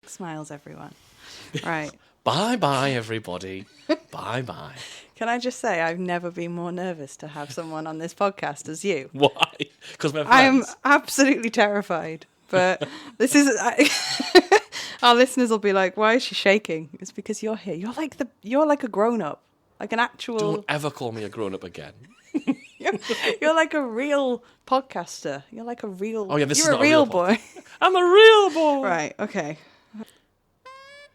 Smiles, everyone. Right. Bye-bye, everybody. Bye-bye. Can I just say, I've never been more nervous to have someone on this podcast as you. Why? Because we're I am friends. absolutely terrified. But this is... our listeners will be like, why is she shaking? It's because you're here. You're like a grown-up. Like an actual... Don't ever call me a grown-up again. You're like a real podcaster. You're like a real... Oh, yeah, this is you're not a real boy. I'm a real boy. Right, okay.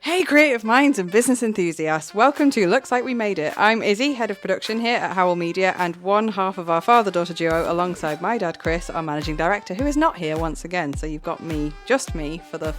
Hey creative minds and business enthusiasts, welcome to Looks Like We Made It. I'm Izzy, head of production here at Howell Media, and one half of our father-daughter duo alongside my dad Chris, our managing director, who is not here once again. So you've got me, just me, for the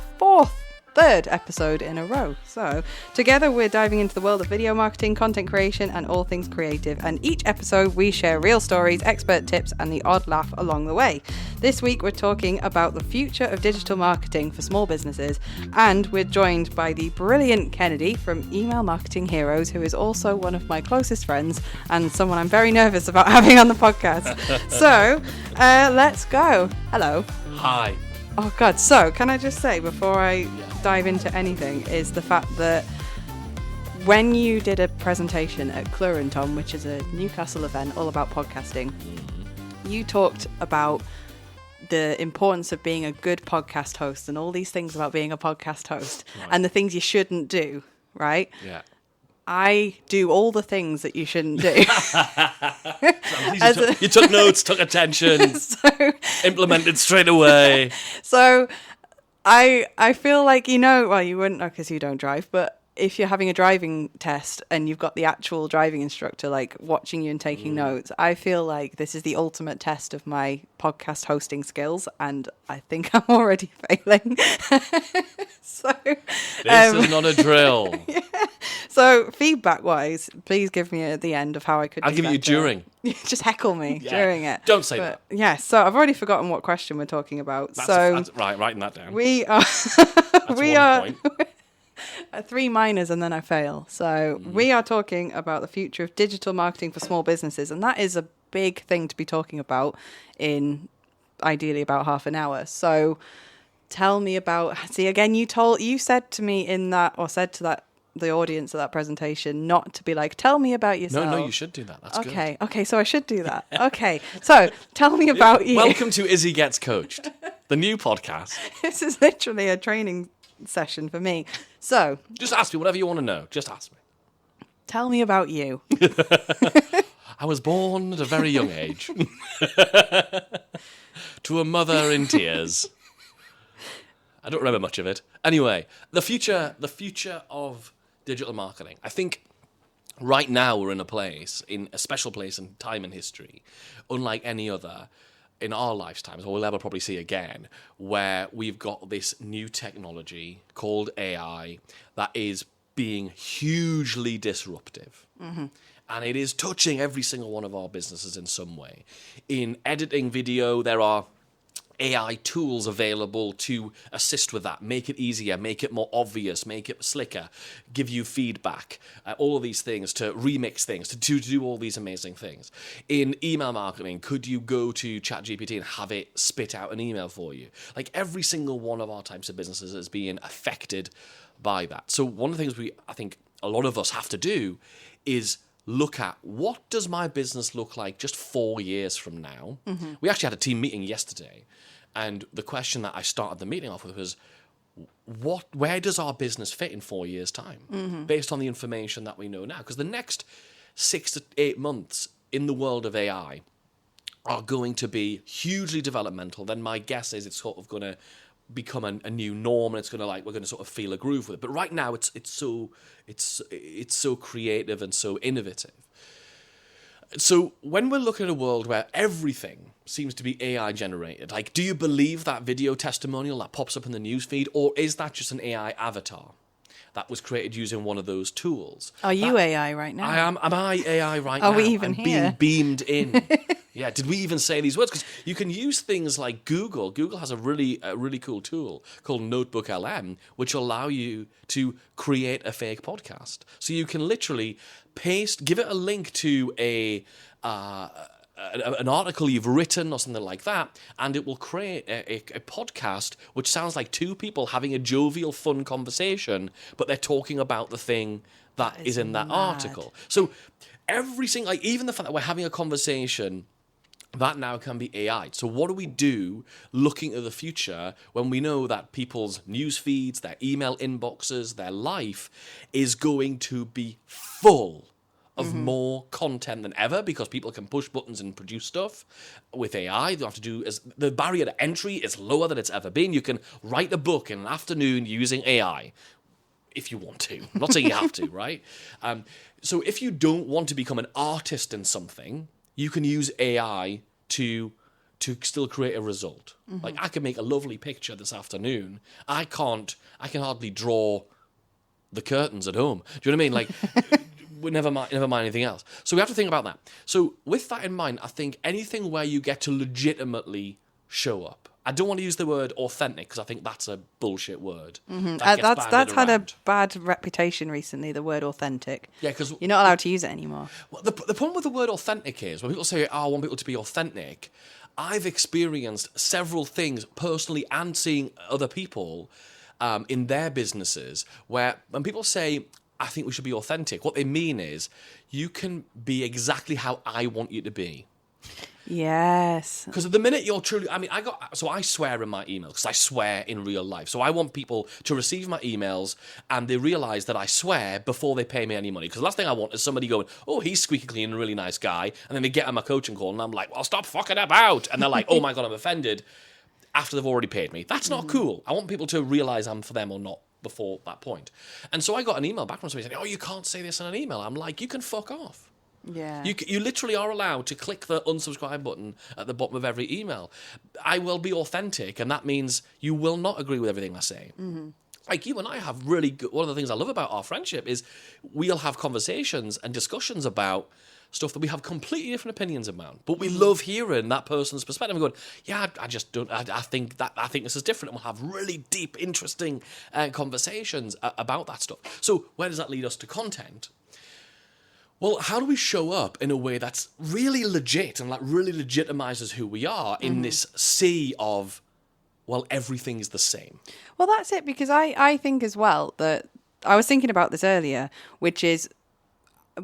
third episode in a row. So together we're diving into the world of video marketing, content creation and all things creative, and each episode we share real stories, expert tips and the odd laugh along the way. This week we're talking about the future of digital marketing for small businesses, and we're joined by the brilliant Kennedy from Email Marketing Heroes, who is also one of my closest friends and someone I'm very nervous about having on the podcast. So let's go. Hello. Hi. Oh God, so can I just say before I dive into anything is the fact that when you did a presentation at Clurenton, which is a Newcastle event all about podcasting, you talked about the importance of being a good podcast host and all these things about being a podcast host and the things you shouldn't do, right? Yeah. I do all the things that you shouldn't do. You took notes, took attention, implemented straight away. So I feel like, well, you wouldn't know because you don't drive, but if you're having a driving test and you've got the actual driving instructor like watching you and taking notes, I feel like this is the ultimate test of my podcast hosting skills, and I think I'm already failing. So this is not a drill. Yeah. So feedback wise, please give me at the end of how I could. I'll give you during. Just heckle me during it. Don't say that. Yeah. So I've already forgotten what question we're talking about. That's right, writing that down. We are. We are. 3 minors and then I fail. So we are talking about the future of digital marketing for small businesses, and that is a big thing to be talking about in ideally about half an hour. So tell me about. See, again, you said to me said to the audience of that presentation not to be like, tell me about yourself. No, you should do that. That's good. Okay, so I should do that. Okay, so tell me about you. Welcome to Izzy Gets Coached, the new podcast. This is literally a training session for me. So just ask me whatever you want to know. Just ask me. Tell me about you. I was born at a very young age to a mother in tears. I don't remember much of it. Anyway, the future of digital marketing. I think right now we're in a special place in time in history, unlike any other in our lifetimes, or we'll ever probably see again, where we've got this new technology called AI that is being hugely disruptive. Mm-hmm. And it is touching every single one of our businesses in some way. In editing video, there are AI tools available to assist with that, make it easier, make it more obvious, make it slicker, give you feedback, all of these things, to remix things, to do all these amazing things. In email marketing, could you go to ChatGPT and have it spit out an email for you? Like every single one of our types of businesses is being affected by that. So one of the things I think a lot of us have to do is look at, what does my business look like just 4 years from now? Mm-hmm. We actually had a team meeting yesterday, and the question that I started the meeting off with was, where does our business fit in 4 years' time, based on the information that we know now? Because the next 6 to 8 months in the world of AI are going to be hugely developmental. Then my guess is it's sort of going to become a new norm, and it's going to we're going to sort of feel a groove with it. But right now, it's so creative and so innovative. So when we're looking at a world where everything seems to be AI generated, like, do you believe that video testimonial that pops up in the newsfeed, or is that just an AI avatar that was created using one of those tools? Are you AI right now? Am I AI right now? Are we even here? Being beamed in. Yeah, did we even say these words? Because you can use things like Google. Google has a really cool tool called Notebook LM, which will allow you to create a fake podcast. So you can literally give it a link to an article you've written or something like that, and it will create a podcast which sounds like two people having a jovial, fun conversation, but they're talking about the thing that is in that article. So every single, like, even the fact that we're having a conversation, that now can be AI. So what do we do looking at the future when we know that people's news feeds, their email inboxes, their life is going to be full of more content than ever, because people can push buttons and produce stuff with AI. They don't have to do the barrier to entry is lower than it's ever been. You can write a book in an afternoon using AI if you want to. I'm not saying you have to, right? So if you don't want to become an artist in something, you can use AI to still create a result. Like, I can make a lovely picture this afternoon. I can hardly draw the curtains at home. Do you know what I mean? Like, never mind anything else. So we have to think about that. So with that in mind, I think anything where you get to legitimately show up. I don't want to use the word authentic, because I think that's a bullshit word. That's had a bad reputation recently, the word authentic. Yeah, because you're not allowed to use it anymore. Well, the problem with the word authentic is when people say, I want people to be authentic, I've experienced several things personally and seeing other people in their businesses where when people say, I think we should be authentic, what they mean is you can be exactly how I want you to be. Yes. Because at the minute you're truly, I swear in my emails, because I swear in real life. So I want people to receive my emails and they realise that I swear before they pay me any money. Because the last thing I want is somebody going, oh, he's squeaky clean and a really nice guy. And then they get on my coaching call and I'm like, well, stop fucking about. And they're like, oh my God, I'm offended, after they've already paid me. That's not cool. I want people to realise I'm for them or not before that point. And so I got an email back from somebody saying, oh, you can't say this in an email. I'm like, you can fuck off. Yeah. You literally are allowed to click the unsubscribe button at the bottom of every email. I will be authentic, and that means you will not agree with everything I say. Like, you and I have really good... One of the things I love about our friendship is we'll have conversations and discussions about stuff that we have completely different opinions about, but we love hearing that person's perspective and going, yeah, I just don't... I think this is different, and we'll have really deep, interesting conversations about that stuff. So where does that lead us to content? Well, how do we show up in a way that's really legit and like really legitimizes who we are in this sea of, well, everything's the same? Well, that's it, because I think as well that I was thinking about this earlier, which is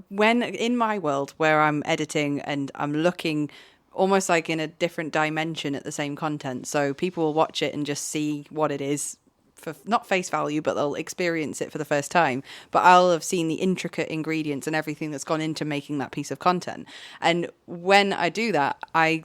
when in my world where I'm editing and I'm looking almost like in a different dimension at the same content. So people will watch it and just see what it is for not face value, but they'll experience it for the first time. But I'll have seen the intricate ingredients and everything that's gone into making that piece of content. And when I do that, I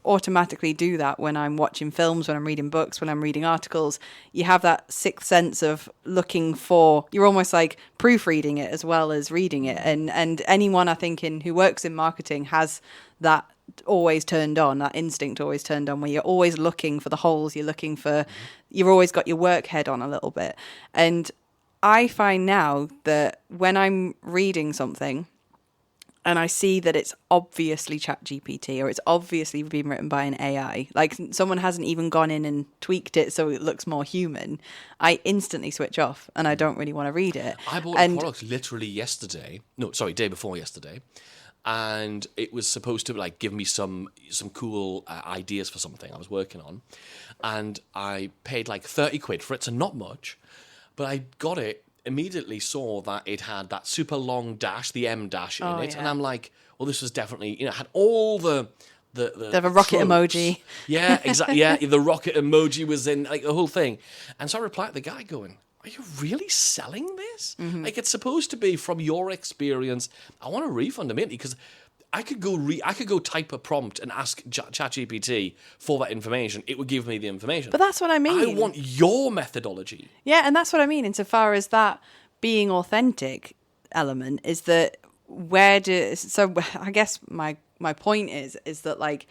automatically do that when I'm watching films, when I'm reading books, when I'm reading articles. You have that sixth sense of looking for, you're almost like proofreading it as well as reading it. And anyone I think who works in marketing has that always turned on, that instinct always turned on, where you're always looking for the holes, you've always got your work head on a little bit. And I find now that when I'm reading something and I see that it's obviously ChatGPT or it's obviously been written by an AI, like someone hasn't even gone in and tweaked it so it looks more human, I instantly switch off and I don't really want to read it. I bought a product literally day before yesterday. And it was supposed to like give me some cool ideas for something I was working on, and I paid like 30 quid for it, so not much, but I got it, immediately saw that it had that super long dash, the M dash in it, and I'm like, well, this was definitely, it had all the they have a rocket tropes. Emoji. Yeah, exactly. Yeah, the rocket emoji was in, like, the whole thing, and so I replied to the guy going, are you really selling this? Like, it's supposed to be from your experience. I want a refund immediately, because I could go type a prompt and ask ChatGPT for that information. It would give me the information. But that's what I mean. I want your methodology. Yeah, and that's what I mean. Insofar as that being authentic element is that so I guess my point is that like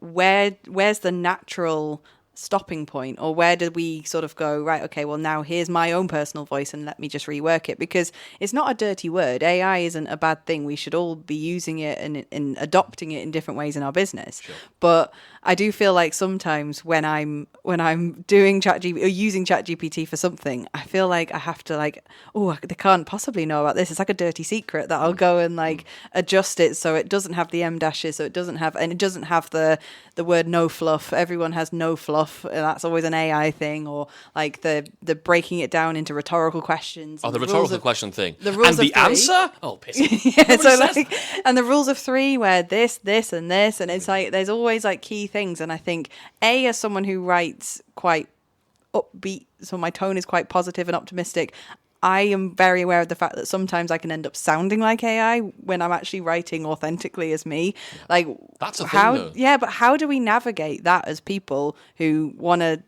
where's the natural stopping point, or where do we sort of go, right, okay, well, now here's my own personal voice and let me just rework it? Because it's not a dirty word. AI isn't a bad thing. We should all be using it and adopting it in different ways in our business. Sure. But I do feel like sometimes when I'm doing ChatGPT or using ChatGPT for something, I feel like I have to like, oh, they can't possibly know about this. It's like a dirty secret that I'll go and like adjust it so it doesn't have the M dashes, so it doesn't have the word no fluff. Everyone has no fluff, and that's always an AI thing. Or like the breaking it down into rhetorical questions. Oh, the rhetorical question thing. The rules and the of three. answer? Oh, piss. Yeah, so like, and the rules of three, where this, and this, and it's like there's always like key things. And I think as someone who writes quite upbeat, so my tone is quite positive and optimistic, I am very aware of the fact that sometimes I can end up sounding like AI when I'm actually writing authentically as me. Yeah. Like that's a how, thing, though. Yeah, but how do we navigate that as people who want to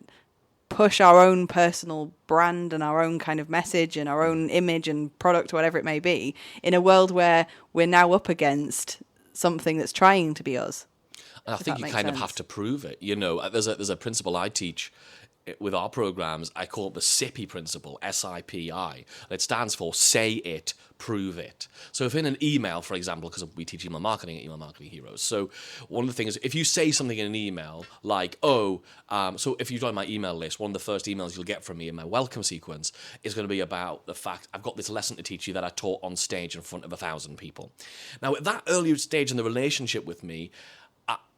push our own personal brand and our own kind of message and our own image and product, whatever it may be, in a world where we're now up against something that's trying to be us? And I think you kind of have to prove it. You know, there's a principle I teach with our programs. I call it the SIPI principle, SIPI. It stands for say it, prove it. So if in an email, for example, because we teach email marketing at Email Marketing Heroes, so one of the things, if you say something in an email like, so if you join my email list, one of the first emails you'll get from me in my welcome sequence is going to be about the fact I've got this lesson to teach you that I taught on stage in front of 1,000 people. Now, at that earlier stage in the relationship with me,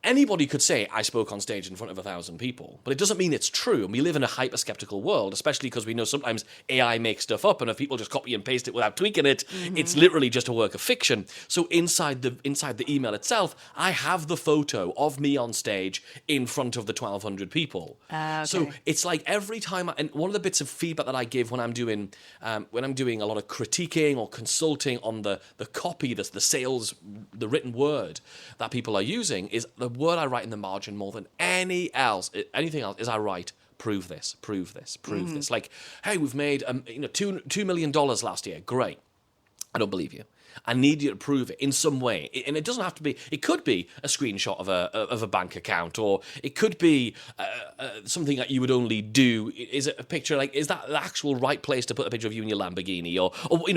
anybody could say, I spoke on stage in front of 1,000 people, but it doesn't mean it's true. And we live in a hyper-skeptical world, especially because we know sometimes AI makes stuff up, and if people just copy and paste it without tweaking it, it's literally just a work of fiction. So inside the email itself, I have the photo of me on stage in front of the 1,200 people. Okay. So it's like every time, and one of the bits of feedback that I give when I'm doing a lot of critiquing or consulting on the copy, the sales, the written word that people are using, is the word I write in the margin more than anything else is I write, prove this. Like, hey, we've made $2 million last year. Great. I don't believe you. I need you to prove it in some way. And it doesn't have to be, it could be a screenshot of a bank account, or it could be something that you would only do. Is it a picture, like, is that the actual right place to put a picture of you in your Lamborghini, or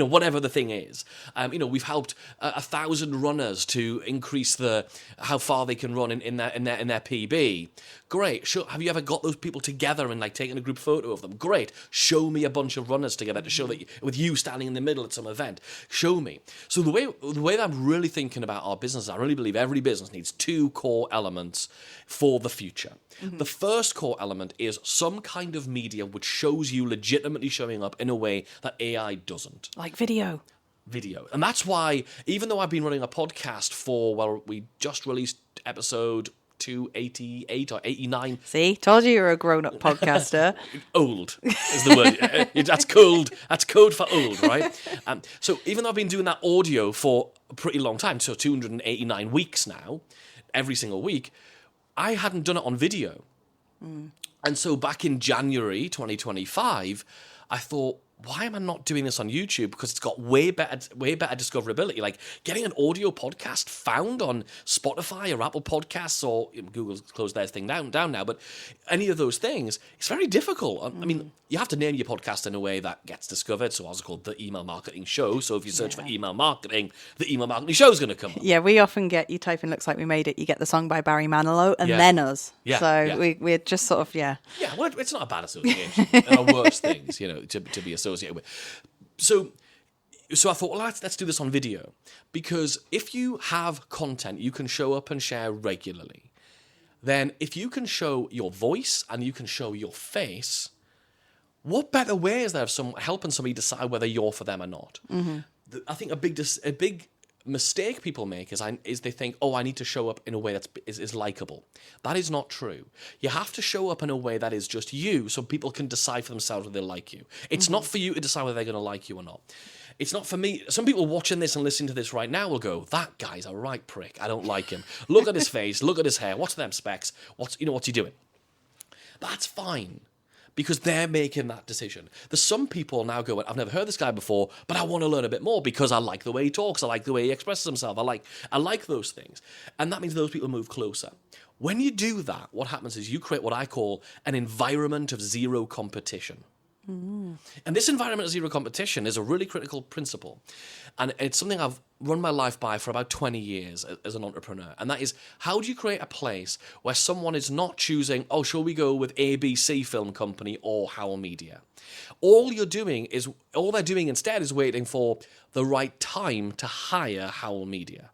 whatever the thing is. We've helped 1,000 runners to increase how far they can run in their PB. Great. Sure. Have you ever got those people together and like taken a group photo of them? Great. Show me a bunch of runners together to show that with you standing in the middle at some event. Show me. So the way that I'm really thinking about our business, I really believe every business needs two core elements for the future. Mm-hmm. The first core element is some kind of media which shows you legitimately showing up in a way that AI doesn't. Like video. And that's why, even though I've been running a podcast we just released episode 288 or 89. See, told you you're a grown-up podcaster. Old is the word. That's code. That's code for old, right? So even though I've been doing that audio for a pretty long time, so 289 weeks now, every single week, I hadn't done it on video. And so back in January 2025, I thought, why am I not doing this on YouTube? Because it's got way better discoverability. Like getting an audio podcast found on Spotify or Apple Podcasts, or Google's closed their thing down now, but any of those things, it's very difficult. I mean, you have to name your podcast in a way that gets discovered. So ours is called The Email Marketing Show. So if you search for email marketing, The Email Marketing Show is going to come up. Yeah, we often get, you type in Looks Like We Made It, you get the song by Barry Manilow and then us. Yeah, so we're just sort of, Yeah, well, it's not a bad association. There are worse things, to be associated with. So I thought, well, let's do this on video, because if you have content you can show up and share regularly, then if you can show your voice and you can show your face, what better way is there of helping somebody decide whether you're for them or not? Mm-hmm. I think a big mistake people make is they think, I need to show up in a way that is likable. That is not true. You have to show up in a way that is just you, so people can decide for themselves whether they like you. It's not for you to decide whether they're going to like you or not. It's not for me. Some people watching this and listening to this right now will go, that guy's a right prick. I don't like him. Look at his face. Look at his hair. What's them specs? What's he doing? That's fine, because they're making that decision. There's some people now going, I've never heard this guy before, but I want to learn a bit more because I like the way he talks, I like the way he expresses himself, I like those things. And that means those people move closer. When you do that, what happens is you create what I call an environment of zero competition. And this environment of zero competition is a really critical principle. And it's something I've run my life by for about 20 years as an entrepreneur. And that is, how do you create a place where someone is not choosing, oh, shall we go with ABC Film Company or Howl Media? All they're doing instead is waiting for the right time to hire Howl Media.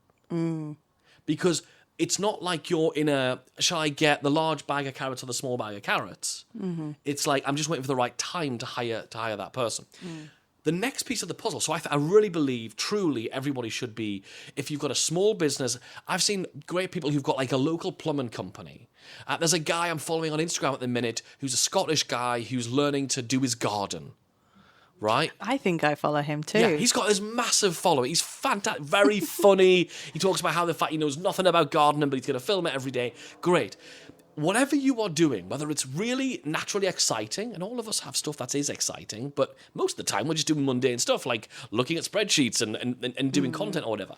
Because it's not like you're in shall I get the large bag of carrots or the small bag of carrots? It's like, I'm just waiting for the right time to hire that person. The next piece of the puzzle, so I really believe, truly, everybody should be, if you've got a small business, I've seen great people who've got like a local plumbing company. There's a guy I'm following on Instagram at the minute who's a Scottish guy who's learning to do his garden. Right? I think I follow him too. Yeah, he's got this massive following. He's fantastic, very funny. He talks about how the fact he knows nothing about gardening, but he's going to film it every day. Great. Whatever you are doing, whether it's really naturally exciting, and all of us have stuff that is exciting, but most of the time we're just doing mundane stuff like looking at spreadsheets and doing content or whatever.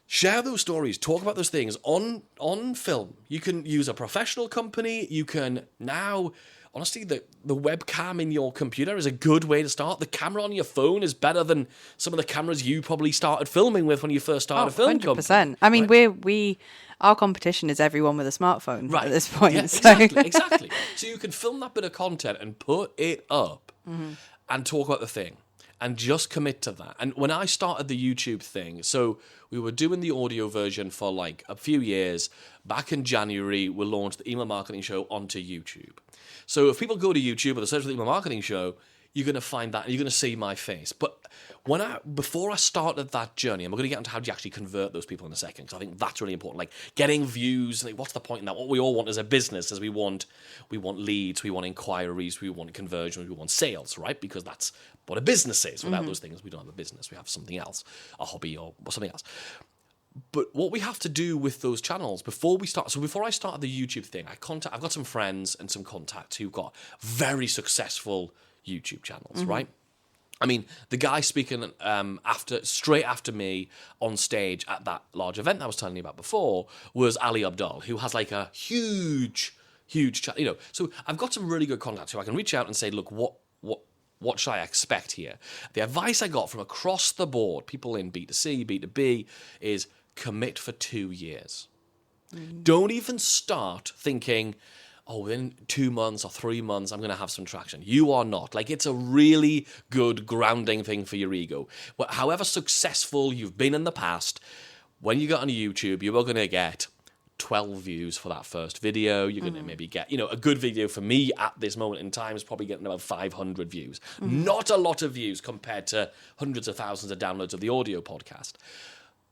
Share those stories. Talk about those things on film. You can use a professional company. You can now... Honestly, the webcam in your computer is a good way to start. The camera on your phone is better than some of the cameras you probably started filming with when you first started a film 100%. Company. I mean, right? Our competition is everyone with a smartphone at this point. Yeah, so. Exactly. So you can film that bit of content and put it up and talk about the thing and just commit to that. And when I started the YouTube thing, so we were doing the audio version for like a few years. Back in January, we launched the Email Marketing Show onto YouTube. So if people go to YouTube or they search for the Email Marketing Show, you're going to find that and you're going to see my face. But before I started that journey, and we're going to get into how do you actually convert those people in a second, because I think that's really important. Like getting views, like what's the point in that? What we all want as a business is we want leads, we want inquiries, we want conversions, we want sales, right? Because that's what a business is. Without those things, we don't have a business. We have something else, a hobby or something else. But what we have to do with those channels before I started the YouTube thing, I've got some friends and some contacts who've got very successful YouTube channels, right? I mean, the guy speaking straight after me on stage at that large event I was telling you about before was Ali Abdal, who has like a huge channel. So I've got some really good contacts who I can reach out and say, look, what should I expect here? The advice I got from across the board, people in B2C, B2B, is commit for 2 years. Don't even start thinking, oh, within 2 months or 3 months, I'm going to have some traction. You are not. Like, it's a really good grounding thing for your ego. But however successful you've been in the past, when you get on YouTube, you are going to get 12 views for that first video. You're going to maybe get, a good video for me at this moment in time is probably getting about 500 views. Not a lot of views compared to hundreds of thousands of downloads of the audio podcast.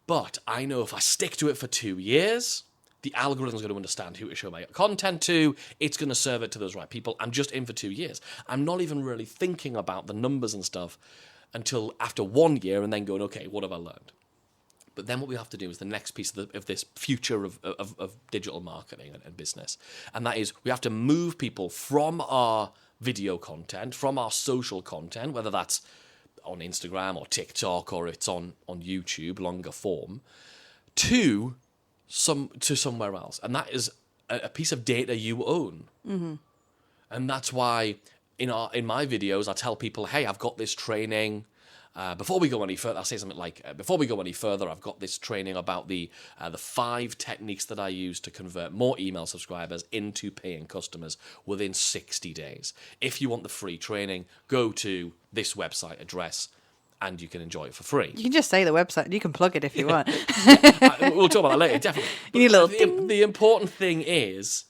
But I know if I stick to it for 2 years, the algorithm's going to understand who to show my content to. It's going to serve it to those right people. I'm just in for 2 years. I'm not even really thinking about the numbers and stuff until after 1 year and then going, okay, what have I learned? But then what we have to do is the next piece of this future of digital marketing and business. And that is we have to move people from our video content, from our social content, whether that's on Instagram or TikTok or it's on YouTube, longer form, to somewhere else. And that is a piece of data you own. And that's why in my videos, I tell people, hey, I've got this training. Before we go any further, I'll say something like, before we go any further, I've got this training about the 5 techniques that I use to convert more email subscribers into paying customers within 60 days. If you want the free training, go to this website address and you can enjoy it for free. You can just say the website. You can plug it if you want. We'll talk about that later, definitely. You need a little the important thing is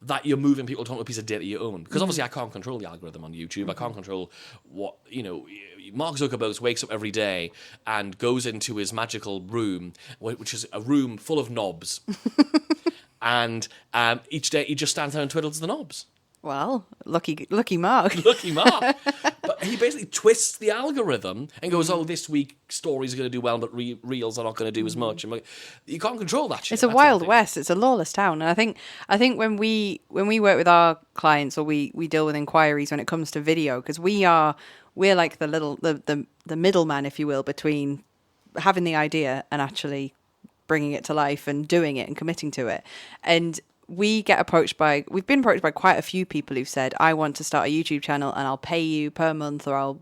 that you're moving people to a piece of data you own. Because obviously I can't control the algorithm on YouTube. I can't control what, Mark Zuckerberg wakes up every day and goes into his magical room, which is a room full of knobs. And each day he just stands there and twiddles the knobs. Well, lucky Mark. Lucky Mark. But he basically twists the algorithm and goes, oh, this week stories are going to do well, but reels are not going to do as much. And you can't control that shit. It's a wild west. It's a lawless town. And I think when we work with our clients or we deal with inquiries when it comes to video, because we're like the middleman, if you will, between having the idea and actually bringing it to life and doing it and committing to it. And we've been approached by quite a few people who've said, I want to start a YouTube channel and I'll pay you per month, or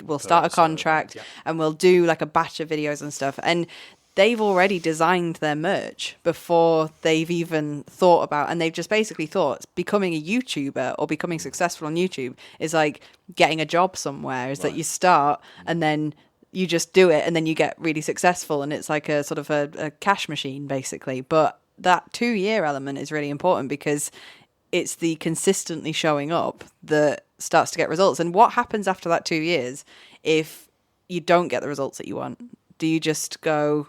we'll start a contract and we'll do like a batch of videos and stuff. And they've already designed their merch before they've even thought about, and they've just basically thought becoming a YouTuber or becoming successful on YouTube is like getting a job somewhere, is that you start and then you just do it and then you get really successful, and it's like a sort of a cash machine basically. But that 2-year element is really important because it's the consistently showing up that starts to get results. And what happens after that 2 years if you don't get the results that you want? Do you just go,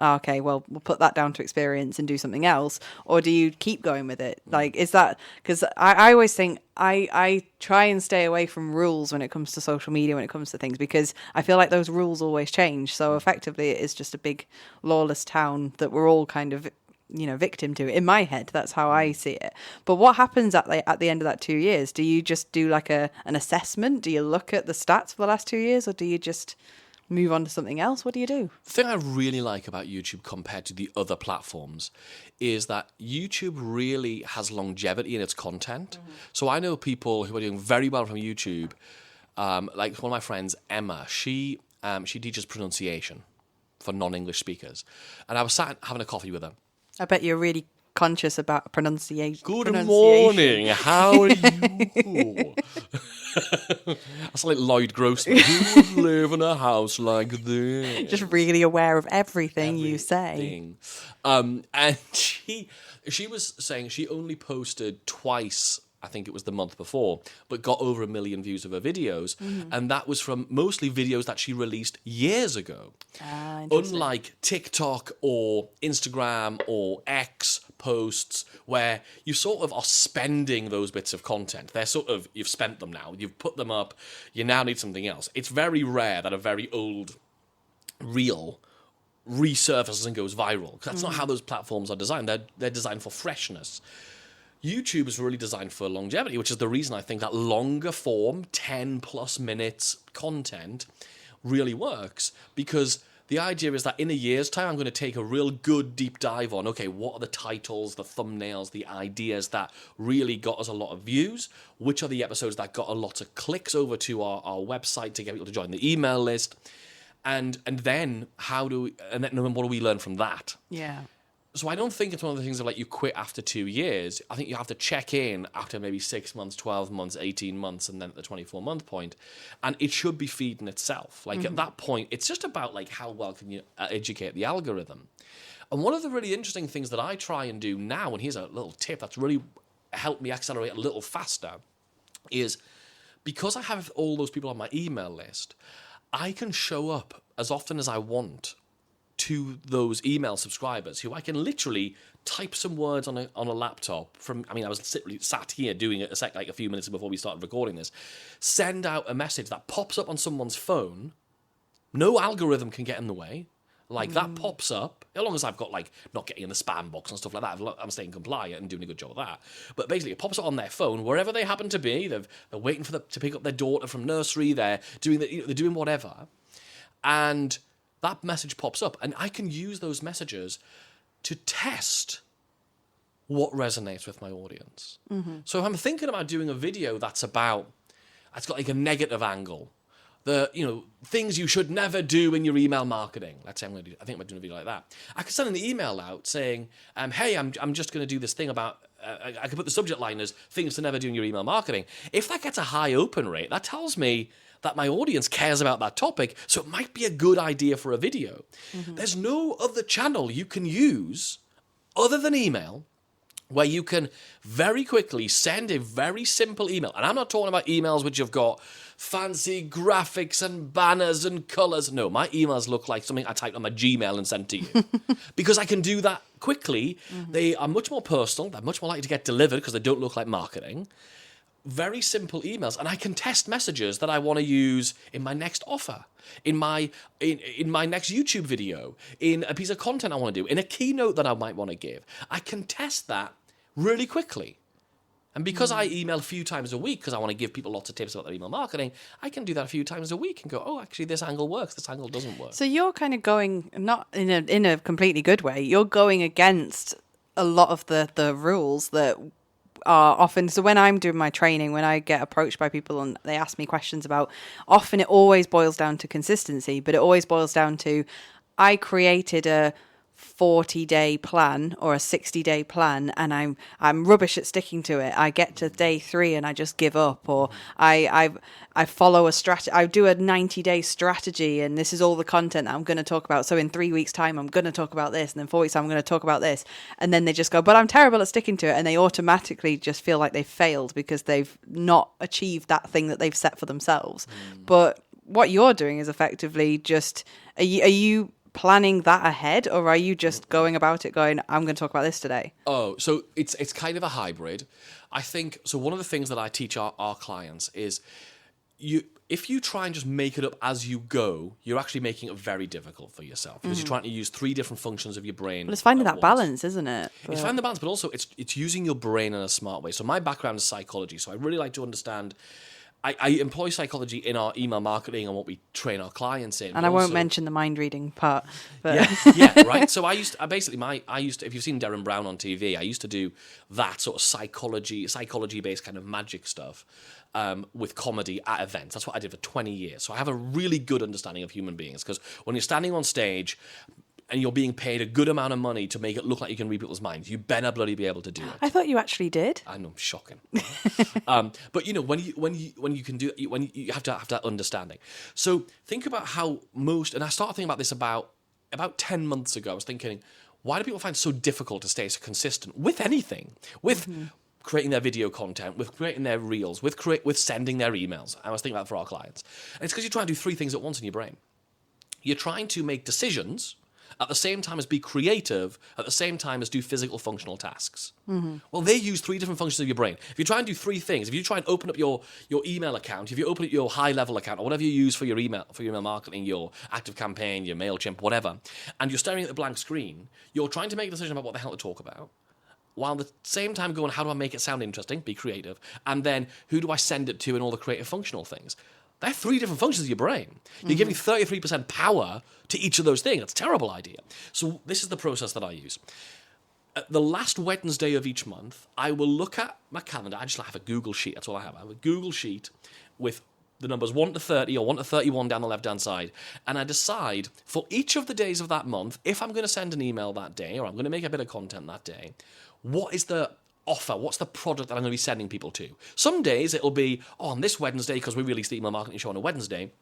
okay, well, we'll put that down to experience and do something else? Or do you keep going with it? Like, is that, because I always think I try and stay away from rules when it comes to social media, when it comes to things, because I feel like those rules always change. So effectively it is just a big lawless town that we're all kind of, victim to. In my head, that's how I see it. But what happens at the end of that 2 years? Do you just do like an assessment? Do you look at the stats for the last 2 years, or do you just move on to something else? What do you do? The thing I really like about YouTube compared to the other platforms is that YouTube really has longevity in its content. So I know people who are doing very well from YouTube, like one of my friends, Emma. She teaches pronunciation for non-English speakers. And I was sat having a coffee with her. I bet you're really conscious about pronunciation. Good morning, how are you? That's like Lloyd Grossman. Who would live in a house like this? Just really aware of everything you say. And she was saying she only posted twice, I think it was the month before, but got over 1 million views of her videos. And that was from mostly videos that she released years ago. Unlike TikTok or Instagram or X posts, where you sort of are spending those bits of content. They're sort of, you've spent them now, you've put them up, you now need something else. It's very rare that a very old reel resurfaces and goes viral. 'Cause that's not how those platforms are designed. They're designed for freshness. YouTube is really designed for longevity, which is the reason I think that longer form, 10 plus minutes content really works, because the idea is that in a year's time, I'm going to take a real good deep dive on, okay, what are the titles, the thumbnails, the ideas that really got us a lot of views? Which are the episodes that got a lot of clicks over to our website to get people to join the email list? And then what do we learn from that? Yeah. So I don't think it's one of the things that you quit after 2 years. I think you have to check in after maybe 6 months, 12 months, 18 months, and then at the 24-month point. And it should be feeding itself. At that point, it's just about how well can you educate the algorithm. And one of the really interesting things that I try and do now, and here's a little tip that's really helped me accelerate a little faster, is because I have all those people on my email list, I can show up as often as I want to those email subscribers who I can literally type some words on a laptop I was sat here doing it a few minutes before we started recording this, send out a message that pops up on someone's phone. No algorithm can get in the way. That pops up, as long as I've got not getting in the spam box and stuff like that. I'm staying compliant and doing a good job of that. But basically, it pops up on their phone wherever they happen to be. They're waiting to pick up their daughter from nursery. They're doing whatever, and that message pops up, and I can use those messages to test what resonates with my audience. So if I'm thinking about doing a video it's got a negative angle, things you should never do in your email marketing. Let's say I think I'm doing a video like that. I could send an email out saying, hey, I'm just going to do this thing about, I could put the subject line as things to never do in your email marketing. If that gets a high open rate, that tells me that my audience cares about that topic, so it might be a good idea for a video. There's no other channel you can use other than email where you can very quickly send a very simple email. And I'm not talking about emails which have got fancy graphics and banners and colours. No, my emails look like something I typed on my Gmail and sent to you. Because I can do that quickly. They are much more personal. They're much more likely to get delivered because they don't look like marketing. Very simple emails, and I can test messages that I want to use in my next offer, in my next YouTube video, in a piece of content I want to do, in a keynote that I might want to give. I can test that really quickly. And because I email a few times a week, because I want to give people lots of tips about their email marketing, I can do that a few times a week and go, oh, actually, this angle works, this angle doesn't work. So you're kind of going, not in a completely good way, you're going against a lot of the rules that are often. So when I'm doing my training, when I get approached by people and they ask me questions about, often it always boils down to consistency, but it always boils down to, I created a 40-day plan or a 60-day plan and I'm rubbish at sticking to it. I get to day 3 and I just give up, or I follow a strategy. I do a 90-day strategy and this is all the content that I'm going to talk about. So in 3 weeks time, I'm going to talk about this, and then 4 weeks time, I'm going to talk about this. And then they just go, but I'm terrible at sticking to it. And they automatically just feel like they've failed because they've not achieved that thing that they've set for themselves. But what you're doing is effectively just, are you planning that ahead, or are you just going about it going, I'm going to talk about this today? Oh, so it's kind of a hybrid. I think, so one of the things that I teach our clients is if you try and just make it up as you go, you're actually making it very difficult for yourself, because you're trying to use 3 different functions of your brain. Well, it's finding that balance, isn't it? It's finding the balance, but also it's using your brain in a smart way. So my background is psychology, so I really like to understand. I employ psychology in our email marketing and what we train our clients in. And I won't mention the mind reading part. But yeah, right. So I used to, if you've seen Derren Brown on TV, I used to do that sort of psychology based kind of magic stuff with comedy at events. That's what I did for 20 years. So I have a really good understanding of human beings, because when you're standing on stage and you're being paid a good amount of money to make it look like you can read people's minds, you better bloody be able to do it. I thought you actually did. I know, shocking. But when you can do it, when you have to have that understanding. So think about how and I started thinking about this about 10 months ago. I was thinking, why do people find it so difficult to stay so consistent with anything? With creating their video content, with creating their reels, with sending their emails. I was thinking about it for our clients. And it's because you're trying to do 3 things at once in your brain. You're trying to make decisions at the same time as be creative, at the same time as do physical functional tasks. Well, they use 3 different functions of your brain. If you try and do 3 things, if you try and open up your email account, if you open up your high-level account, or whatever you use for your email marketing, your ActiveCampaign, your MailChimp, whatever, and you're staring at the blank screen, you're trying to make a decision about what the hell to talk about, while at the same time going, how do I make it sound interesting, be creative, and then who do I send it to, and all the creative functional things. They're 3 different functions of your brain. You're giving 33% power to each of those things. That's a terrible idea. So this is the process that I use. At the last Wednesday of each month, I will look at my calendar. I just have a Google sheet. That's all I have. I have a Google sheet with the numbers 1 to 30 or 1 to 31 down the left-hand side. And I decide for each of the days of that month, if I'm going to send an email that day, or I'm going to make a bit of content that day, what is the offer? What's the product that I'm going to be sending people to? Some days it'll be, on this Wednesday, because we release the email marketing show on a Wednesday,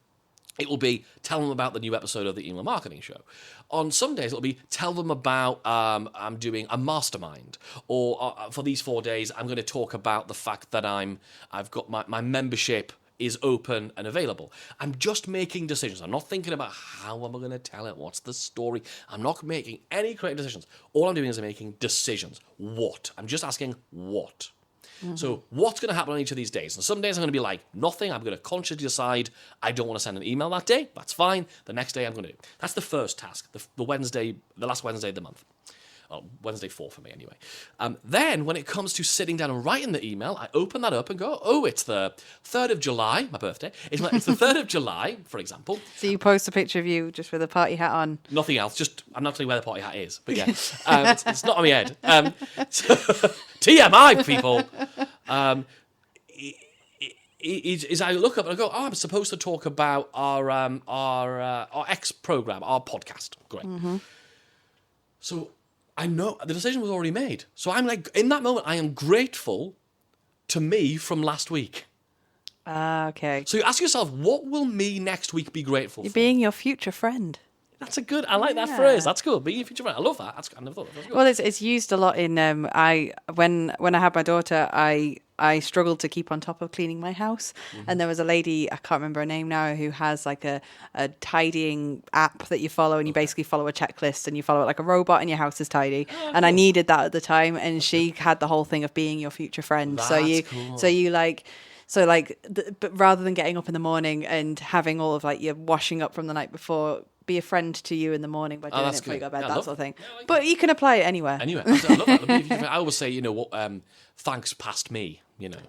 it will be tell them about the new episode of the email marketing show. On some days it'll be tell them about I'm doing a mastermind, or for these 4 days I'm going to talk about the fact that I've got my membership is open and available. I'm just making decisions. I'm not thinking about how am I going to tell it, what's the story. I'm not making any creative decisions. All I'm doing is I'm making decisions. What? I'm just asking what. So what's going to happen on each of these days? And some days I'm going to be like, nothing. I'm going to consciously decide I don't want to send an email that day. That's fine. The next day I'm going to do. That's the first task, the last Wednesday of the month. Wednesday 4 for me anyway. Then when it comes to sitting down and writing the email, I open that up and go, oh, it's the 3rd of July, my birthday. It's the 3rd of July, for example. So you post a picture of you just with a party hat on. Nothing else. I'm not telling you where the party hat is, but yeah. It's not on my head. TMI, people. Is I look up and I go, oh, I'm supposed to talk about our X program, our podcast. Great. So I know the decision was already made. So I'm like, in that moment, I am grateful to me from last week. Okay. So you ask yourself, what will me next week be grateful for? You're being your future friend. That's I like that phrase. That's cool. Being your future friend. I love that. I never thought that was good. Well, it's used a lot in, when I had my daughter, I struggled to keep on top of cleaning my house. And there was a lady, I can't remember her name now, who has like a tidying app that you follow, and you basically follow a checklist and you follow it like a robot and your house is tidy. And cool. I needed that at the time, and she had the whole thing of being your future friend. That's cool. But rather than getting up in the morning and having all of like your washing up from the night before, be a friend to you in the morning by doing it before you go to bed, that sort of thing. Yeah, but you can apply it anywhere. Anyway, I love that. I always say, thanks past me.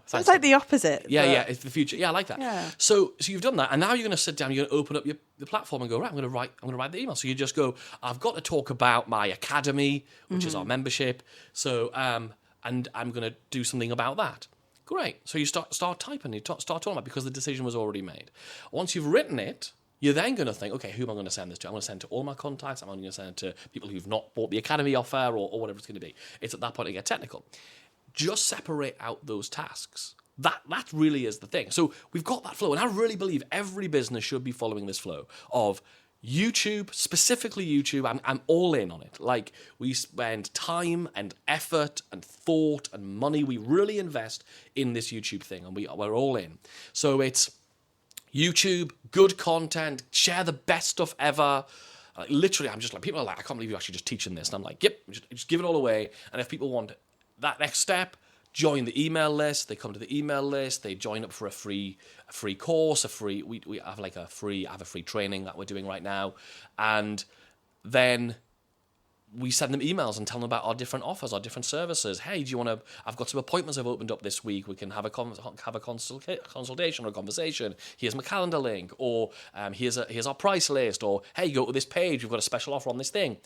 So it's like the opposite. Yeah, but... yeah, it's the future. Yeah, I like that. Yeah. So you've done that, and now you're going to sit down. You're going to open up the platform and go, right. I'm going to write the email. So you just go. I've got to talk about my academy, which is our membership. So and I'm going to do something about that. Great. So you start typing. You start talking about it because the decision was already made. Once you've written it, you're then going to think, okay, who am I going to send this to? I'm going to send it to all my contacts. I'm going to send it to people who've not bought the academy offer or whatever it's going to be. It's at that point to get technical. Just separate out those tasks. That really is the thing. So we've got that flow, and I really believe every business should be following this flow of YouTube, specifically YouTube. I'm all in on it. Like, we spend time and effort and thought and money. We really invest in this YouTube thing, and we're all in. So it's YouTube, good content, share the best stuff ever. Literally, I'm just like, people are like, I can't believe you're actually just teaching this. And I'm like, yep, just give it all away. And if people want that next step, join the email list. They come to the email list. They join up for a free course. We have a free training that we're doing right now, and then we send them emails and tell them about our different offers, our different services. Hey, do you want to? I've got some appointments I've opened up this week. We can have a consultation or a conversation. Here's my calendar link, or here's our price list, or hey, go to this page. We've got a special offer on this thing.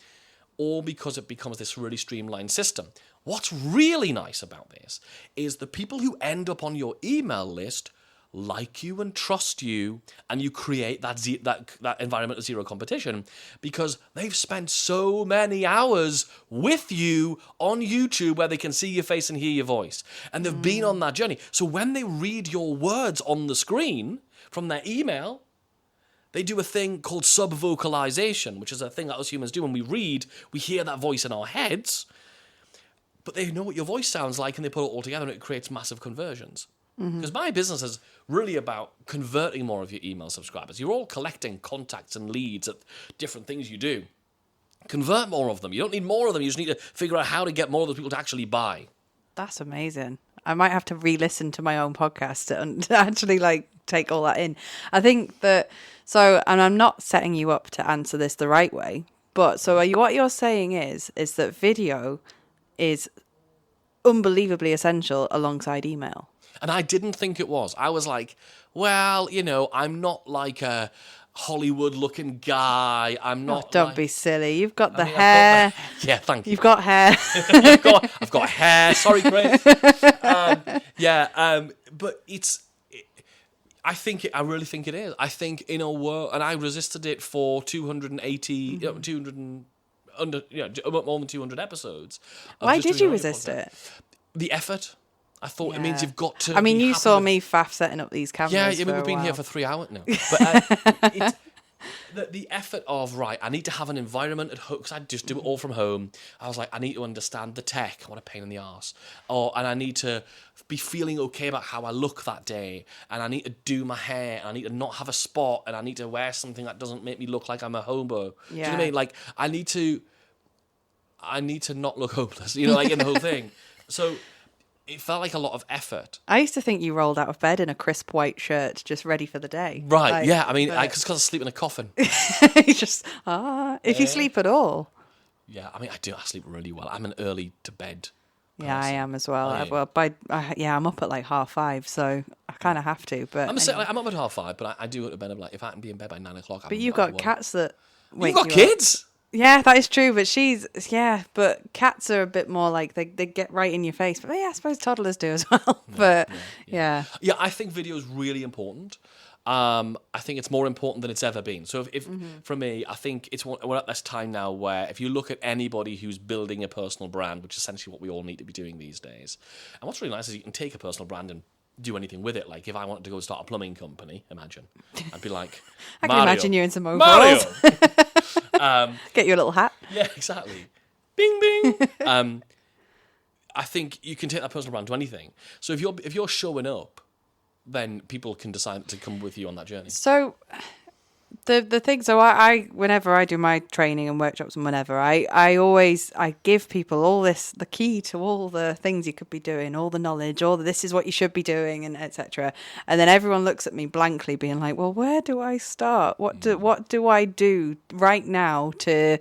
All because it becomes this really streamlined system. What's really nice about this is the people who end up on your email list like you and trust you, and you create that environment of zero competition because they've spent so many hours with you on YouTube where they can see your face and hear your voice, and they've been on that journey. So when they read your words on the screen from their email, they do a thing called sub-vocalization, which is a thing that us humans do. When we read, we hear that voice in our heads, but they know what your voice sounds like, and they put it all together, and it creates massive conversions. Because my business is really about converting more of your email subscribers. You're all collecting contacts and leads at different things you do. Convert more of them. You don't need more of them. You just need to figure out how to get more of those people to actually buy. That's amazing. I might have to re-listen to my own podcast and actually take all that in. I think that, and I'm not setting you up to answer this the right way, but what you're saying is that video is unbelievably essential alongside email. And I didn't think it was. I was like, well, I'm not like a Hollywood-looking guy. I'm not. Don't be silly. You've got the hair. Yeah, thank you. You've got hair. I've got hair. Sorry, Chris. But I really think it is. I think in a world, and I resisted it for 280, 200 more than 200 episodes. Why did you resist it? The effort. I thought it means you've got to. I mean, you saw me faff setting up these cameras. Yeah, we've been here for 3 hours now. But the effort of, I need to have an environment at home, because I just do it all from home. I was like, I need to understand the tech. What a pain in the arse. And I need to be feeling okay about how I look that day. And I need to do my hair. And I need to not have a spot. And I need to wear something that doesn't make me look like I'm a hobo. Yeah. Do you know what I mean? Like, I need to not look hopeless, in the whole thing. So it felt like a lot of effort. I used to think you rolled out of bed in a crisp white shirt, just ready for the day. Right, yeah. I mean, because I sleep in a coffin. If you sleep at all. Yeah, I mean, I do. I sleep really well. I'm an early to bed person. Yeah, I am as well. I'm up at 5:30, so I kind of have to. But I'm up at 5:30, but I do go to bed. I'm like, if I can be in bed by 9 o'clock. But you've got cats that wake you got kids. Up. Yeah, that is true, but cats are a bit more like they get right in your face. But I suppose toddlers do as well. Yeah, I think video is really important. I think it's more important than it's ever been. So if for me, I think we're at this time now where if you look at anybody who's building a personal brand, which is essentially what we all need to be doing these days, and what's really nice is you can take a personal brand and do anything with it. Like if I wanted to go start a plumbing company, imagine I'd be like, I can imagine you in some overalls. Get you a little hat. Yeah, exactly. Bing, bing. I think you can take that personal brand to anything. So if you're showing up, then people can decide to come with you on that journey. So the thing, I whenever I do my training and workshops and whenever, I give people all this, the key to all the things you could be doing, all the knowledge, this is what you should be doing, and etc. And then everyone looks at me blankly being like, well, where do I start? What do I do right now to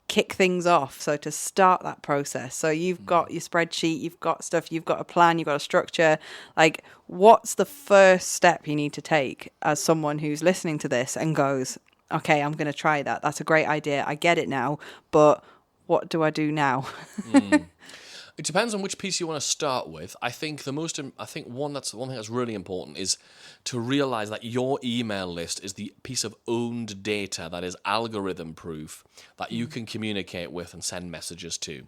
kick things off, so to start that process. So you've got your spreadsheet, you've got stuff, you've got a plan, you've got a structure. Like, what's the first step you need to take as someone who's listening to this and goes, okay, I'm going to try that. That's a great idea. I get it now, but what do I do now? It depends on which piece you want to start with. I think one thing that's really important is to realize that your email list is the piece of owned data that is algorithm proof that you can communicate with and send messages to.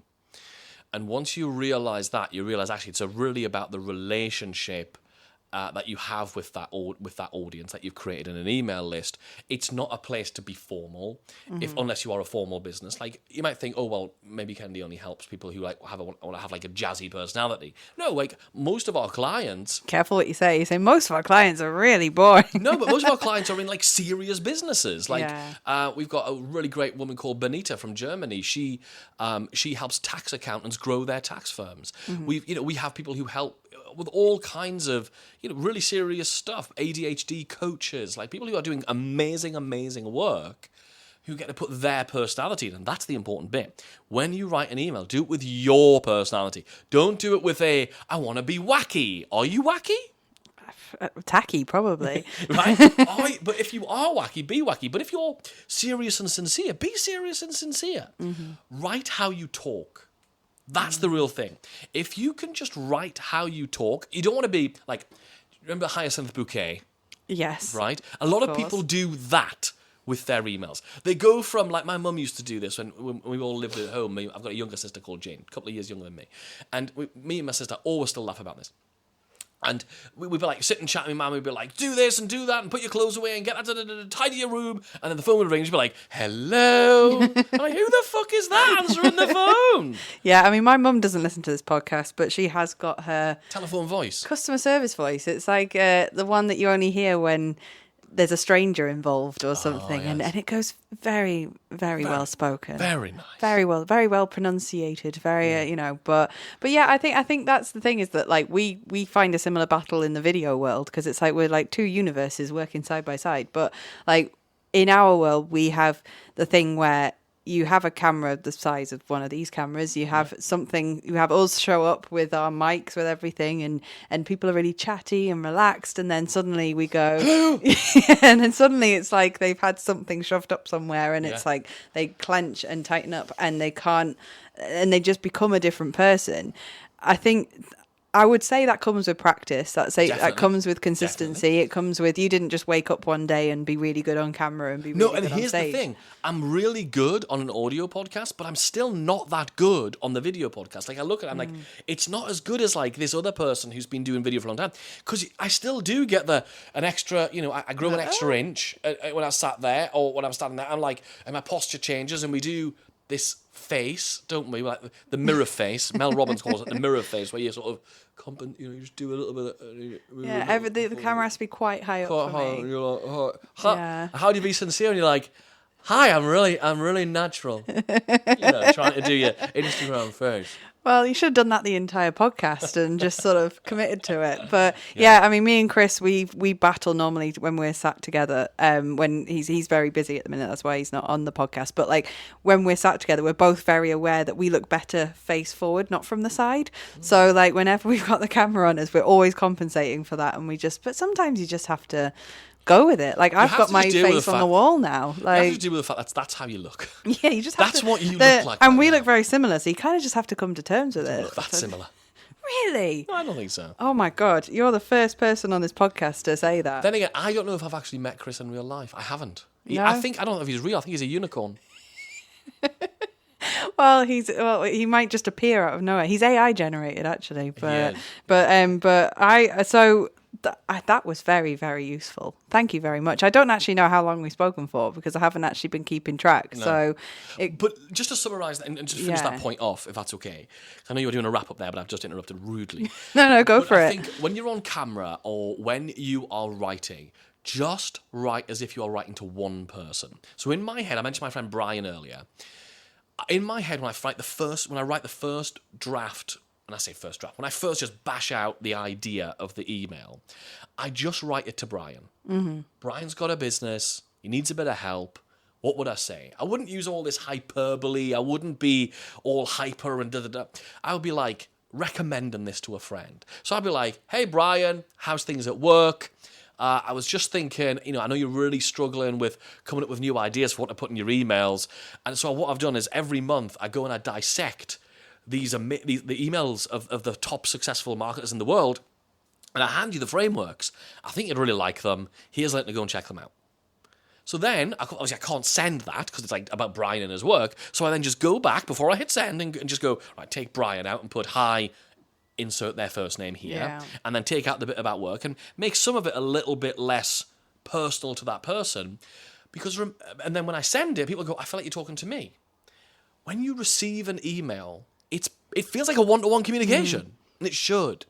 And once you realize that, you realize actually it's really about the relationship that you have with that audience that you've created in an email list. It's not a place to be formal, unless you are a formal business. Like, you might think, oh well, maybe Candy only helps people who like want to have like a jazzy personality. No, like most of our clients. Careful what you say. You say most of our clients are really boring. No, but most of our clients are in like serious businesses. Like we've got a really great woman called Benita from Germany. She helps tax accountants grow their tax firms. We have people who help with all kinds of really serious stuff, ADHD coaches, like people who are doing amazing work, who get to put their personality in, and that's the important bit. When you write an email, do it with your personality. Don't do it with I want to be wacky. Are you wacky? Tacky, probably. Right? But if you are wacky, be wacky. But if you're serious and sincere, be serious and sincere. Write how you talk. That's the real thing. If you can just write how you talk, you don't want to be like, remember Hyacinth Bouquet? Yes. Right? A lot of people do that with their emails. They go from, like, my mum used to do this when we all lived at home. I've got a younger sister called Jane, a couple of years younger than me. And me and my sister always still laugh about this. And we'd be like sitting chatting with Mum, we'd be like, do this and do that and put your clothes away and get that, tidy your room. And then the phone would ring and she'd be like, hello. I'm like, who the fuck is that answering the phone? Yeah, I mean, my mum doesn't listen to this podcast, but she has got her telephone voice, customer service voice. It's like the one that you only hear when there's a stranger involved or something. And it goes very, very well spoken. Very nice. Very well pronunciated. Very, but yeah, I think that's the thing, is that like we find a similar battle in the video world, because it's like we're like two universes working side by side. But like in our world, we have the thing where you have a camera the size of one of these cameras. You have something, you have us show up with our mics, with everything, and people are really chatty and relaxed. And then suddenly we go, and then suddenly it's like they've had something shoved up somewhere, and it's like they clench and tighten up and they can't, and they just become a different person. I would say that comes with practice. That comes with consistency. Definitely. It comes with, you didn't just wake up one day and be really good on camera and be really good on stage. No, and here's the thing. I'm really good on an audio podcast, but I'm still not that good on the video podcast. Like, I look at it, I'm like, it's not as good as like this other person who's been doing video for a long time. Because I still do get an extra, I grow an extra inch when I sat there, or when I'm standing there. I'm like, and my posture changes, and we do this face, don't we? Like the mirror face. Mel Robbins calls it the mirror face, where you sort of you just do a little bit of... the camera has to be quite high up for me. And you're like, how do you be sincere? And you're like, hi, I'm really natural. Trying to do your Instagram face. Well, you should have done that the entire podcast and just sort of committed to it. But yeah, I mean, me and Chris, we battle normally when we're sat together. When he's very busy at the minute, that's why he's not on the podcast. But like when we're sat together, we're both very aware that we look better face forward, not from the side. So like whenever we've got the camera on us, we're always compensating for that. And but sometimes you just have to go with it. Like, I've got my face on the wall now. Like, you have to deal with the fact that's how you look. Yeah, you just have that's what you look like. And we look very similar, so you kind of just have to come to terms with it. Look that similar. Really? No, I don't think so. Oh my God, you're the first person on this podcast to say that. Then again, I don't know if I've actually met Chris in real life. I haven't. No? I don't know if he's real. I think he's a unicorn. Well, he might just appear out of nowhere. He's AI generated, actually, that was very, very useful. Thank you very much. I don't actually know how long we've spoken for, because I haven't actually been keeping track. No. But just to summarise and just finish that point off, if that's okay. I know you were doing a wrap up there, but I've just interrupted rudely. No, go for it. I think when you're on camera or when you are writing, just write as if you are writing to one person. So in my head, I mentioned my friend Brian earlier. In my head, when I write the first draft, and I say first draft, when I first just bash out the idea of the email, I just write it to Brian. Mm-hmm. Brian's got a business. He needs a bit of help. what would I say? I wouldn't use all this hyperbole. I wouldn't be all hyper and da-da-da. I would be like recommending this to a friend. So I'd be like, hey, Brian, how's things at work? I was just thinking, I know you're really struggling with coming up with new ideas for what to put in your emails. And so what I've done is every month I go and I dissect the emails of the top successful marketers in the world, and I hand you the frameworks. I think you'd really like them. Here's a link to go and check them out. So then, obviously I can't send that because it's like about Brian and his work. So I then just go back before I hit send and just go, right, take Brian out and put hi, insert their first name here, and then take out the bit about work and make some of it a little bit less personal to that person. And then when I send it, people go, I feel like you're talking to me. When you receive an email, it feels like a one-to-one communication. And it should.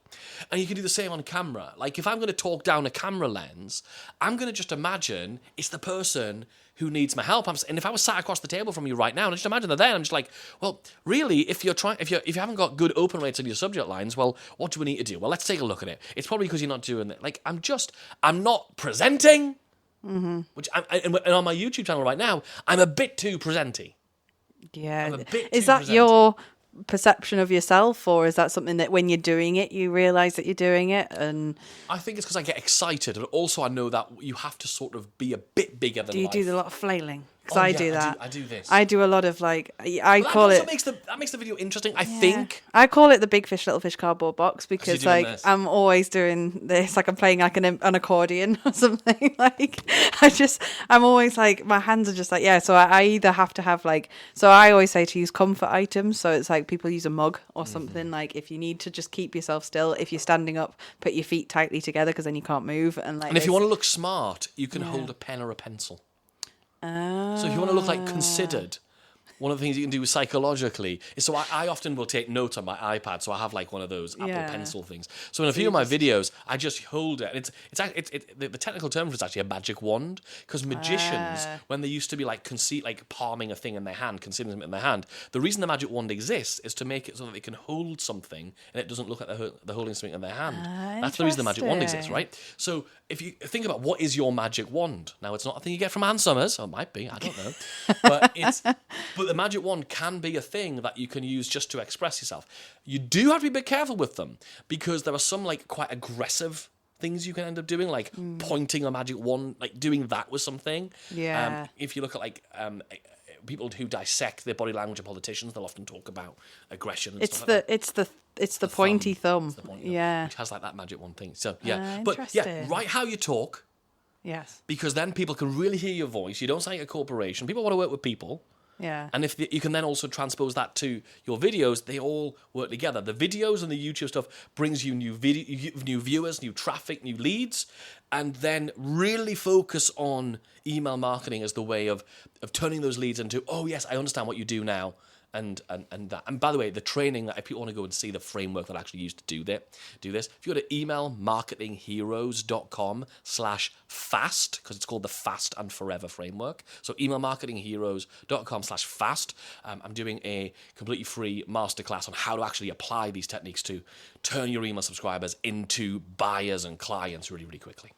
And you can do the same on camera. Like, if I'm going to talk down a camera lens, I'm going to just imagine it's the person who needs my help. And if I was sat across the table from you right now, and I just imagine they're there, and I'm just like, well, really, if you haven't got good open rates on your subject lines, well, what do we need to do? Well, let's take a look at it. It's probably because you're not doing it. Like, I'm not presenting, which and on my YouTube channel right now, I'm a bit too presenty. Yeah. Is that your perception of yourself, or is that something that when you're doing it you realize that you're doing it? And I think it's because I get excited, and also I know that you have to sort of be a bit bigger than life. Do you do a lot of flailing? Because I do that. I do this. I do a lot of like that makes the video interesting. I think I call it the big fish little fish cardboard box because like I'm always doing this, like I'm playing like an accordion or something. Like I'm always like my hands are just like So I either have to have so I always say to use comfort items. So it's like people use a mug or something. Like if you need to just keep yourself still, if you're standing up, put your feet tightly together because then you can't move. And if you want to look smart, you can hold a pen or a pencil. So if you want to look like considered, one of the things you can do psychologically is, so I often will take notes on my iPad, so I have like one of those Apple Pencil things. So in a few of my videos, I just hold it. And the technical term for it's actually a magic wand, because magicians, when they used to be like palming a thing in their hand, concealing something in their hand, the reason the magic wand exists is to make it so that they can hold something and it doesn't look like they're holding something in their hand. That's the reason the magic wand exists, right? So if you think about what is your magic wand, now it's not a thing you get from Ann Summers, or it might be, I don't know, but the magic wand can be a thing that you can use just to express yourself. You do have to be a bit careful with them, because there are some like quite aggressive things you can end up doing, like pointing a magic wand, like doing that with something. Yeah. If you look at like people who dissect their body language of politicians, they'll often talk about aggression and stuff like that. It's the pointy thumb. Yeah. Which has like that magic wand thing. So yeah. But yeah, write how you talk. Yes. Because then people can really hear your voice. You don't sound like a corporation. People want to work with people. Yeah. And if you can then also transpose that to your videos, they all work together. The videos and the YouTube stuff brings you new viewers, new traffic, new leads, and then really focus on email marketing as the way of turning those leads into, oh yes, I understand what you do now. And that. And by the way, the training, that if people want to go and see the framework that I actually used to do this, if you go to emailmarketingheroes.com/fast, because it's called the Fast and Forever framework. So emailmarketingheroes.com/fast. I'm doing a completely free masterclass on how to actually apply these techniques to turn your email subscribers into buyers and clients really, really quickly.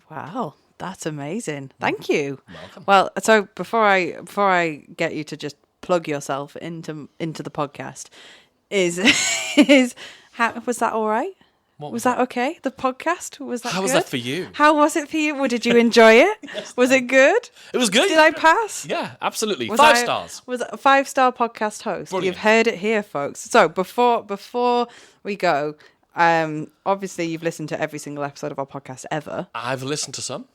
Wow. That's amazing. Thank you. Welcome. Well, so before I get you to just plug yourself into the podcast, was that all right? Was that okay? The podcast, was that How was that for you? How was it for you? Well, did you enjoy it? Yes, was it good? It was good. Did I pass? Yeah, absolutely. 5 stars. Was it a 5-star podcast host? Brilliant. You've heard it here, folks. So before we go, obviously you've listened to every single episode of our podcast ever. I've listened to some.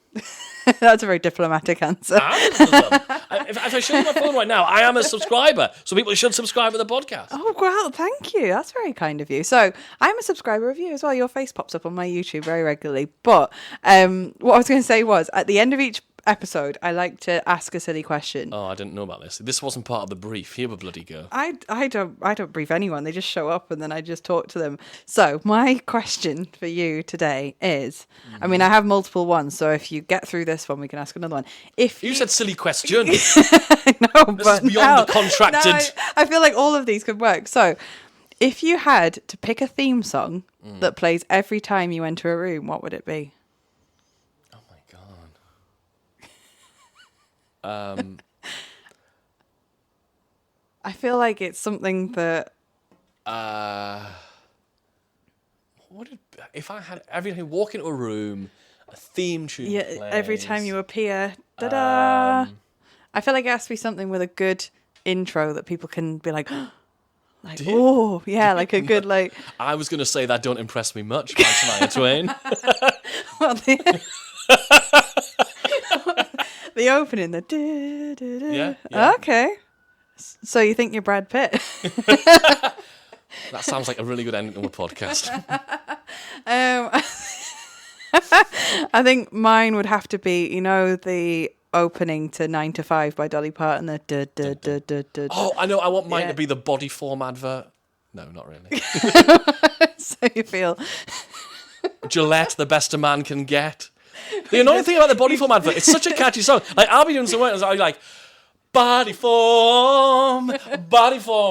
That's a very diplomatic answer. If I show you my phone right now, I am a subscriber, so people should subscribe to the podcast. Oh, well, thank you. That's very kind of you. So I'm a subscriber of you as well. Your face pops up on my YouTube very regularly. But what I was going to say was, at the end of each episode, I like to ask a silly question. Oh, I didn't know about this. This wasn't part of the brief. Here we bloody go. I don't brief anyone. They just show up and then I just talk to them. So my question for you today is, I mean, I have multiple ones, so if you get through this one, we can ask another one. If you said silly question. No, this but is beyond the contracted. No, I feel like all of these could work. So if you had to pick a theme song that plays every time you enter a room, what would it be? I feel like it's something that if I had every time you walk into a room, a theme tune plays. every time you appear, da-da. I feel like it has to be something with a good intro that people can be like, like, oh, yeah, like a good, like... I was going to say that don't impress me much by Shania Twain. Well, the opening, the... Yeah. Okay. So you think you're Brad Pitt? That sounds like a really good ending to a podcast. I think mine would have to be, the opening to 9 to 5 by Dolly Parton. The Oh, I know. I want mine to be the body form advert. No, not really. So you feel... Gillette, the best a man can get. The annoying thing about the body form advert, it's such a catchy song. Like, I'll be doing some work and I'll be like, body form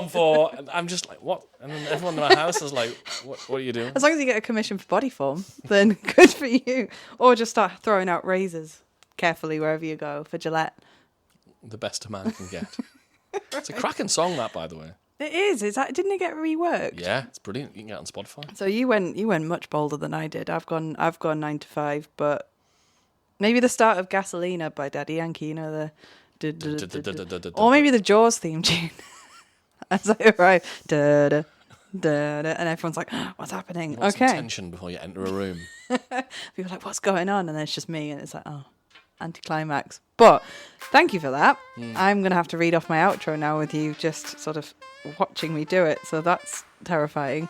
for... And I'm just like, what? And then everyone in my house is like, what are you doing? As long as you get a commission for body form, then good for you. Or just start throwing out razors carefully wherever you go for Gillette. The best a man can get. It's a cracking song, that, by the way. It is. Didn't it get reworked? Yeah, it's brilliant. You can get it on Spotify. So you went much bolder than I did. I've gone 9 to 5, but maybe the start of Gasolina by Daddy Yankee, the or maybe the Jaws theme tune. As I arrive, and everyone's like, "What's happening?" You want okay. some tension before you enter a room. People are like, "What's going on?" And then it's just me, and it's like, "Oh, anticlimax." But thank you for that. I'm gonna have to read off my outro now with you just sort of watching me do it. So that's terrifying.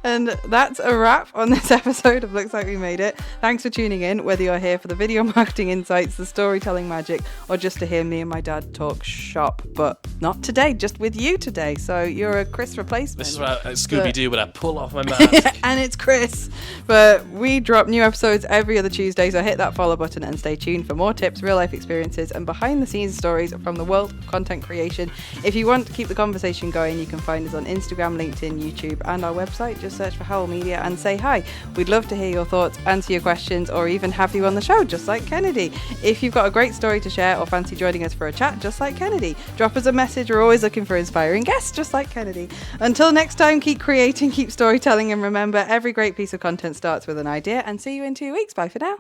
And that's a wrap on this episode of Looks Like We Made It. Thanks for tuning in, whether you're here for the video marketing insights, the storytelling magic, or just to hear me and my dad talk shop. But not today, just with you today. So you're a Chris replacement. This is what Scooby-Doo when I pull off my mask. And it's Chris. But we drop new episodes every other Tuesday, so hit that follow button and stay tuned for more tips, real life experiences, and behind the scenes stories from the world of content creation. If you want to keep the conversation going, you can find us on Instagram, LinkedIn, YouTube, and our website. Just search for Howl Media and say hi. We'd love to hear your thoughts, answer your questions, or even have you on the show, just like Kennedy. If you've got a great story to share or fancy joining us for a chat, just like Kennedy, drop us a message. We're always looking for inspiring guests, just like Kennedy. Until next time, keep creating, keep storytelling, and remember, every great piece of content starts with an idea. And see you in 2 weeks. Bye for now.